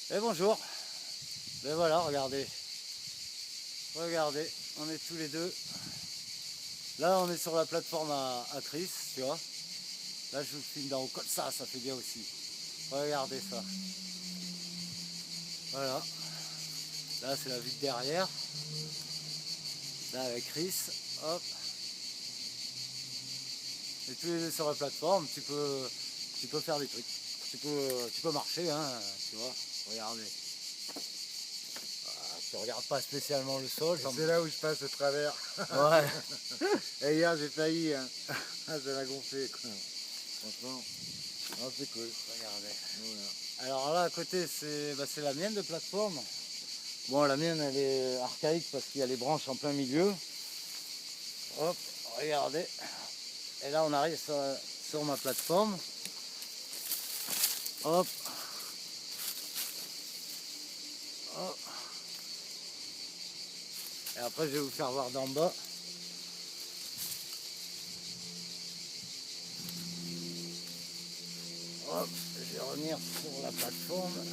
Et bonjour. Ben voilà, regardez. Regardez, on est tous les deux. Là, on est sur la plateforme à Chris, tu vois. Là, je vous filme d'en haut comme ça fait bien aussi. Regardez ça. Voilà. Là, c'est la vue de derrière. Là, avec Chris. Hop. Et tous les deux sur la plateforme, tu peux faire des trucs. Tu peux marcher, hein, tu vois. Regardez. Tu regardes pas spécialement le sol. C'est là où je passe au travers. Ouais. Et hier j'ai failli, hein. Ça m'a gonflé quoi. Franchement, non, c'est cool. Regardez. Voilà. Alors là à côté c'est la mienne de plateforme. Bon la mienne elle est archaïque parce qu'il y a les branches en plein milieu. Hop, regardez. Et là on arrive sur ma plateforme. Hop. Hop. Et après je vais vous faire voir d'en bas. Hop, je vais revenir sur la plateforme.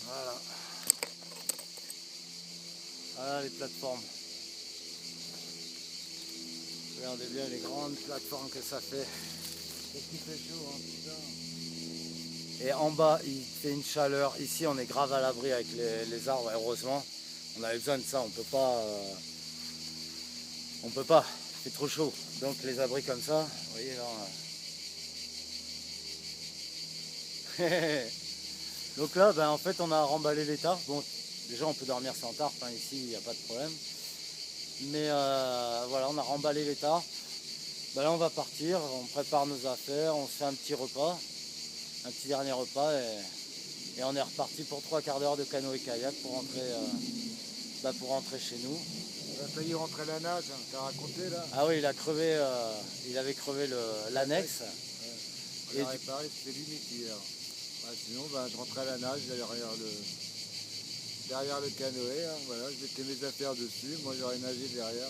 Voilà. Voilà les plateformes. Regardez bien les grandes plateformes que ça fait. Qu'est-ce qui fait chaud, hein, putain. Et en bas, il fait une chaleur. Ici, on est grave à l'abri avec les arbres, heureusement. On avait besoin de ça, on peut pas. On peut pas, c'est trop chaud. Donc les abris comme ça, vous voyez là. Donc là, ben, en fait, on a remballé les tarpes. Bon, déjà, on peut dormir sans tarpe, hein, ici, il n'y a pas de problème. Mais voilà, on a remballé les tarpes. Ben là, on va partir, on prépare nos affaires, on se fait un petit repas, un petit dernier repas, et on est reparti pour 3 quarts d'heure de canoë kayak pour rentrer chez nous. On a failli rentrer à la nage, hein. T'as raconté là. Ah oui, il avait crevé l'annexe. Ouais. On l'a réparé, c'était limite hier. Ouais, sinon, bah, je rentrais à la nage derrière le canoë, hein. Voilà, je mettais mes affaires dessus, moi j'aurais nagé derrière.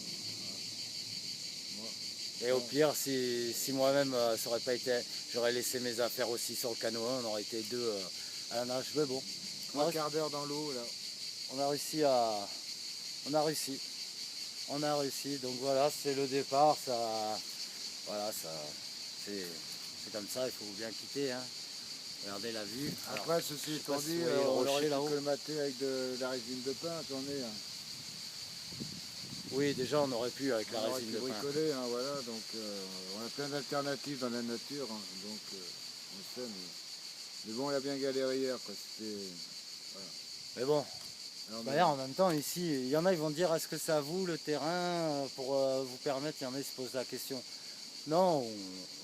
Et au pire, si moi-même ça aurait pas été, j'aurais laissé mes affaires aussi sur le canoë, on aurait été deux à la nage. Mais bon, 3 quarts d'heure dans l'eau là. on a réussi on a réussi. Donc voilà, c'est le départ. Voilà, c'est comme ça. Il faut bien quitter. Hein. Regardez la vue. Après, alors, ceci étant pas si dit, vous voyez le on rocher aurait pu là-haut. colmater avec de la résine de pain, attendez. Hein. Oui, déjà on aurait pu avec la On aurait résine pu de pain. bricoler, hein, voilà, donc on a plein d'alternatives dans la nature, hein, donc on sait, mais bon, on a bien galéré hier, quoi, c'était... Voilà. Mais bon, Alors, d'ailleurs, en même temps, ici, il y en a, ils vont dire, est-ce que c'est à vous le terrain pour vous permettre, il y en a, ils se posent la question. Non,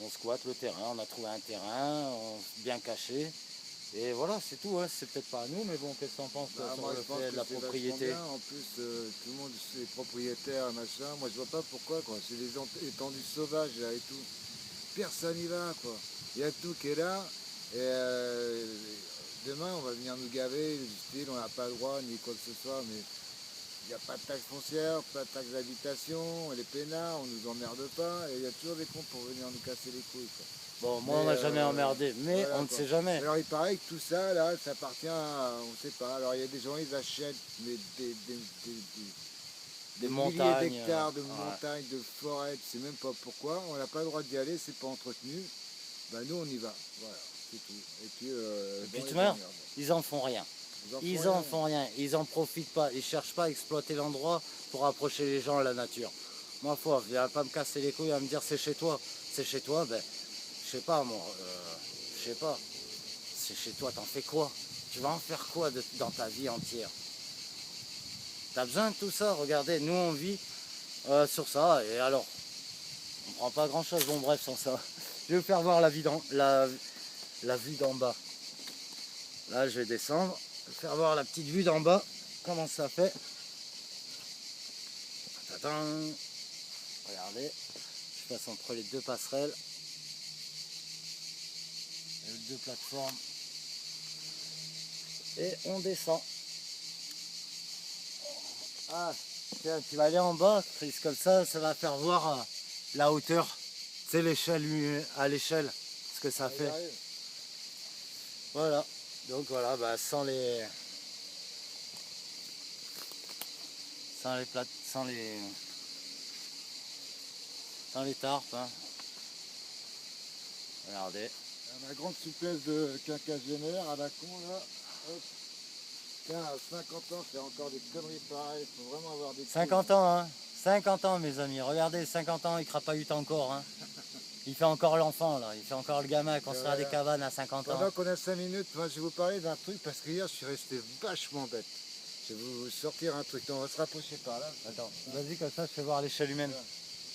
on squatte le terrain, on a trouvé un terrain, bien caché. Et voilà, c'est tout, hein. C'est peut-être pas à nous, mais bon, qu'est-ce que t'en penses toi, sur moi, le je pense fait de que la c'est propriété? vachement bien. En plus, tout le monde est propriétaire, machin. Moi, je vois pas pourquoi, quoi. C'est des étendues sauvages, là, et tout. Personne n'y va, quoi. Il y a tout qui est là. Et demain, on va venir nous gaver, du style, on n'a pas le droit, ni quoi que ce soit, mais il n'y a pas de taxe foncière, pas de taxe d'habitation, les peinards, on nous emmerde pas, et il y a toujours des cons pour venir nous casser les couilles, quoi. Bon, moi, on n'a jamais emmerdé, mais voilà, on ne quoi. sait jamais. Alors il paraît que tout ça, là, ça appartient à, on ne sait pas. Alors il y a des gens, ils achètent mais des montagnes, milliers d'hectares de ouais. montagnes, de forêts, tu sais même pas pourquoi. On n'a pas le droit d'y aller, c'est pas entretenu. Ben nous, on y va. Voilà, c'est tout. Et puis, Et puis, bon, tu vois, ils en font rien. Ils en font rien, ils en profitent pas, ils cherchent pas à exploiter l'endroit pour approcher les gens à la nature. Moi, viens pas me casser les couilles à me dire c'est chez toi, ben, je sais pas moi, je sais pas, c'est chez toi, t'en fais quoi? Tu vas en faire quoi dans ta vie entière? T'as besoin de tout ça, regardez, nous on vit sur ça, et alors, on prend pas grand chose, bon bref, sans ça. Je vais vous faire voir la vue d'en bas. Là, je vais descendre, faire voir la petite vue d'en bas, comment ça fait. Tadam. Regardez, je passe entre les deux passerelles, les deux plateformes, et on descend. Ah, tiens, tu vas aller en bas, Chris, comme ça va faire voir la hauteur, tu sais, l'échelle à l'échelle. Parce que ça Il fait. arrive. Voilà. Donc voilà, bah, sans les plates, sans les tarpes. Hein. Regardez. La grande souplesse de quinquagénaire à la con là. Hop. Tiens, à 50 ans, c'est encore des conneries pareilles. Il faut vraiment avoir des 50 ans, hein. 50 ans, mes amis. Regardez, 50 ans, il crapahute encore. Hein. Il fait encore l'enfant, là. Il fait encore le gamin construire des cabanes à 50 ans. Pendant qu'on a 5 minutes, moi je vais vous parler d'un truc parce qu'hier je suis resté vachement bête. Je vais vous sortir un truc. On va se rapprocher par là. Attends, vas-y, comme ça, je fais voir l'échelle humaine.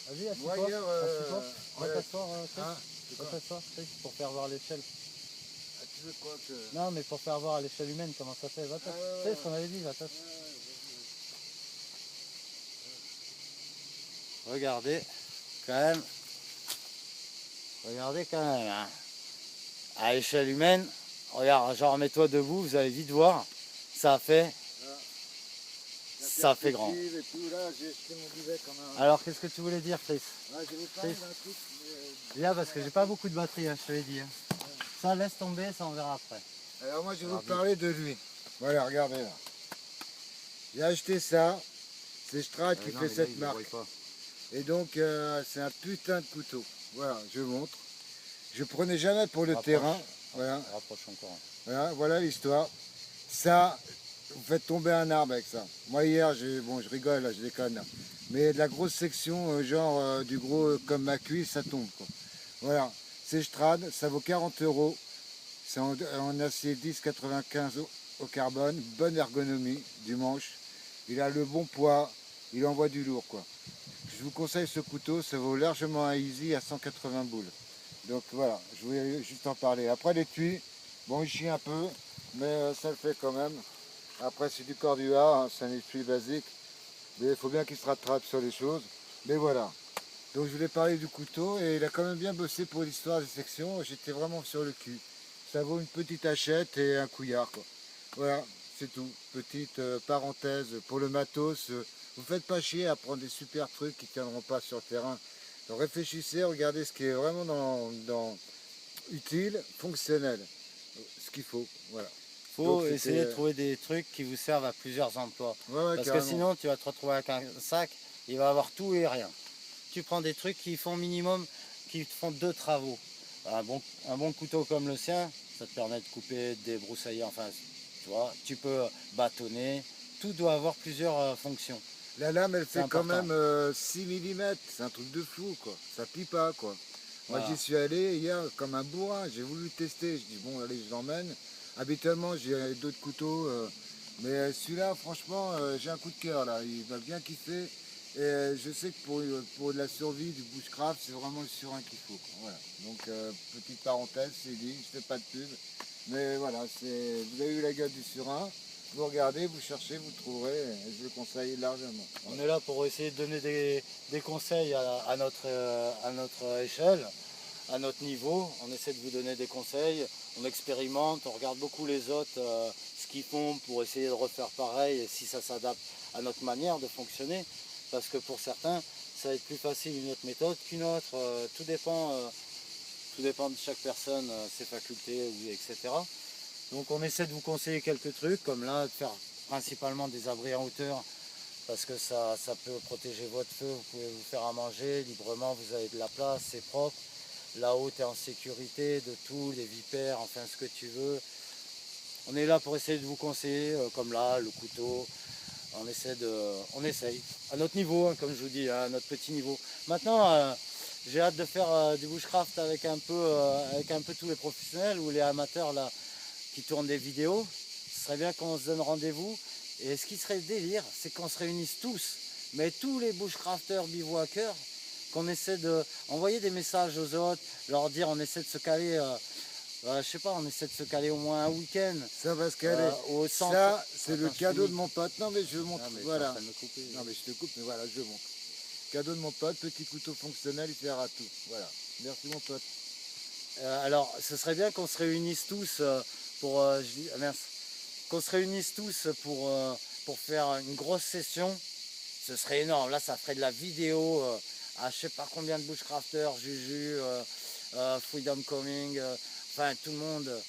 Vas-y, Moi assis-toi. hier, Assis-toi. Va ouais. t'asseoir, Chris. Hein, c'est Va quoi t'asseoir, Chris, pour faire voir l'échelle. Ah, tu veux quoi que... Non, mais pour faire voir à l'échelle humaine comment ça fait. Va t'asseoir. ouais, Tu sais ce qu'on avait dit, va t'asseoir. Regardez, quand même. Regardez quand même. Hein. À l'échelle humaine, regarde, genre mets-toi debout, vous allez vite voir. Ça fait. Ça fait grand. Et tout, là, j'ai jeté mon duvet comme un... Alors, qu'est-ce que tu voulais dire, Chris? Ouais, je vais vous parler d'un truc. Viens, parce que j'ai pas beaucoup de batterie, hein, je te l'ai dit. Hein. Ça, laisse tomber, ça on verra après. Alors moi, je vais vous parler de lui. Voilà, regardez là. J'ai acheté ça. C'est Strad qui fait cette marque. Et donc, c'est un putain de couteau. Voilà, je vous montre. Je prenais jamais pour le terrain. Voilà. Rapproche encore. Voilà, voilà l'histoire. Ça, vous faites tomber un arbre avec ça. Moi hier, bon, je rigole, là, je déconne. Mais de la grosse section, genre du gros comme ma cuisse, ça tombe. Quoi. Voilà, c'est Strad, ça vaut 40 €. C'est en acier 10,95 au carbone. Bonne ergonomie du manche. Il a le bon poids, il envoie du lourd. Quoi. Je vous conseille ce couteau, ça vaut largement un Easy à 180 boules. Donc voilà, je voulais juste en parler. Après l'étui, bon il chie un peu, mais ça le fait quand même. Après c'est du Cordua, hein, c'est un étui basique, mais il faut bien qu'il se rattrape sur les choses. Mais voilà. Donc je voulais parler du couteau et il a quand même bien bossé pour l'histoire des sections. J'étais vraiment sur le cul. Ça vaut une petite hachette et un couillard quoi. Voilà, c'est tout. Petite parenthèse pour le matos. Vous faites pas chier à prendre des super trucs qui ne tiendront pas sur le terrain. Donc réfléchissez, regardez ce qui est vraiment utile, fonctionnel. Ce qu'il faut, voilà. Il faut essayer de trouver des trucs qui vous servent à plusieurs emplois. Ouais, parce carrément. que sinon, tu vas te retrouver avec un sac, il va avoir tout et rien. Tu prends des trucs qui font minimum, qui te font 2 travaux. Un bon couteau comme le sien, ça te permet de couper, de débroussailler, enfin, tu vois, tu peux bâtonner. Tout doit avoir plusieurs fonctions. La lame, elle fait quand même 6 mm, c'est un truc de fou, quoi. Ça plie pas, quoi. Moi, j'y suis allé hier comme un bourrin, j'ai voulu tester. Je dis, bon, allez, je l'emmène. Habituellement, j'ai d'autres couteaux, mais celui-là, franchement, j'ai un coup de cœur, là. Il va bien kiffer. Et je sais que pour la survie du bushcraft, c'est vraiment le surin qu'il faut, quoi. Voilà. Donc, petite parenthèse, c'est dit, je fais pas de pub. Mais voilà, vous avez eu la gueule du surin. Vous regardez, vous cherchez, vous trouverez, et je le conseille largement. On est là pour essayer de donner des conseils à notre échelle, à notre niveau. On essaie de vous donner des conseils, on expérimente, on regarde beaucoup les autres, ce qu'ils font pour essayer de refaire pareil, et si ça s'adapte à notre manière de fonctionner. Parce que pour certains, ça va être plus facile une autre méthode qu'une autre. Tout dépend de chaque personne, ses facultés, etc. Donc on essaie de vous conseiller quelques trucs, comme là, de faire principalement des abris en hauteur, parce que ça peut protéger votre feu, vous pouvez vous faire à manger librement, vous avez de la place, c'est propre. Là-haut, tu es en sécurité de tout, les vipères, enfin ce que tu veux. On est là pour essayer de vous conseiller, comme là, le couteau. On essaye, à notre niveau, hein, comme je vous dis, à notre petit niveau. Maintenant, j'ai hâte de faire du bushcraft avec un peu tous les professionnels ou les amateurs là, qui tournent des vidéos. Ce serait bien qu'on se donne rendez-vous. Et ce qui serait délire, c'est qu'on se réunisse tous, mais tous les bushcrafters bivouaqueurs, qu'on essaie de envoyer des messages aux autres, leur dire on essaie de se caler, je sais pas, on essaie de se caler au moins un week-end. Ça va se caler. Au centre. Ça, c'est le cadeau de mon pote. Non mais je montre, voilà. Couper, non mais je te coupe, mais voilà, je montre. Cadeau de mon pote, petit couteau fonctionnel, il sert à tout. Voilà. Merci mon pote. Alors, ce serait bien qu'on se réunisse tous qu'on se réunisse tous pour faire une grosse session. Ce serait énorme. Là, ça ferait de la vidéo à je sais pas combien de bushcrafters, Juju, Freedom Coming, enfin tout le monde.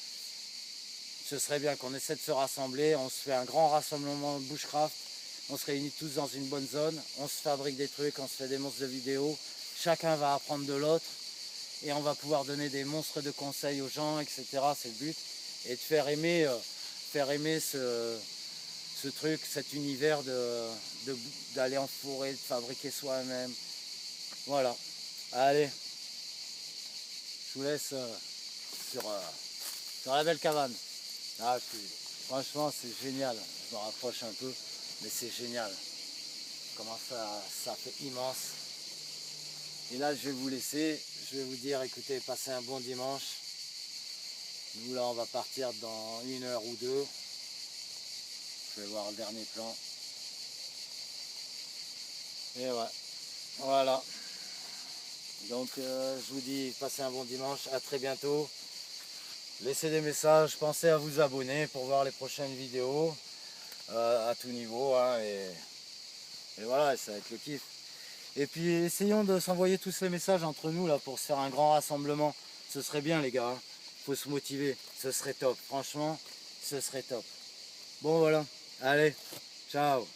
Ce serait bien qu'on essaie de se rassembler, on se fait un grand rassemblement de bushcraft, on se réunit tous dans une bonne zone, on se fabrique des trucs, on se fait des monstres de vidéos, chacun va apprendre de l'autre et on va pouvoir donner des monstres de conseils aux gens, etc. C'est le but. Et de faire aimer ce truc, cet univers d'aller en forêt, de fabriquer soi-même. Voilà. Allez, je vous laisse sur la belle cabane. Ah, franchement, c'est génial. Je me rapproche un peu, mais c'est génial. Comment ça fait immense. Et là, je vais vous laisser. Je vais vous dire, écoutez, passez un bon dimanche. Nous, là, on va partir dans 1 heure ou 2. Je vais voir le dernier plan. Et ouais, voilà. Donc, je vous dis, passez un bon dimanche. À très bientôt. Laissez des messages, pensez à vous abonner pour voir les prochaines vidéos à tout niveau, hein, et voilà, ça va être le kiff. Et puis essayons de s'envoyer tous les messages entre nous là pour se faire un grand rassemblement. Ce serait bien les gars, hein. Faut se motiver, ce serait top, franchement, ce serait top. Bon voilà, allez, ciao.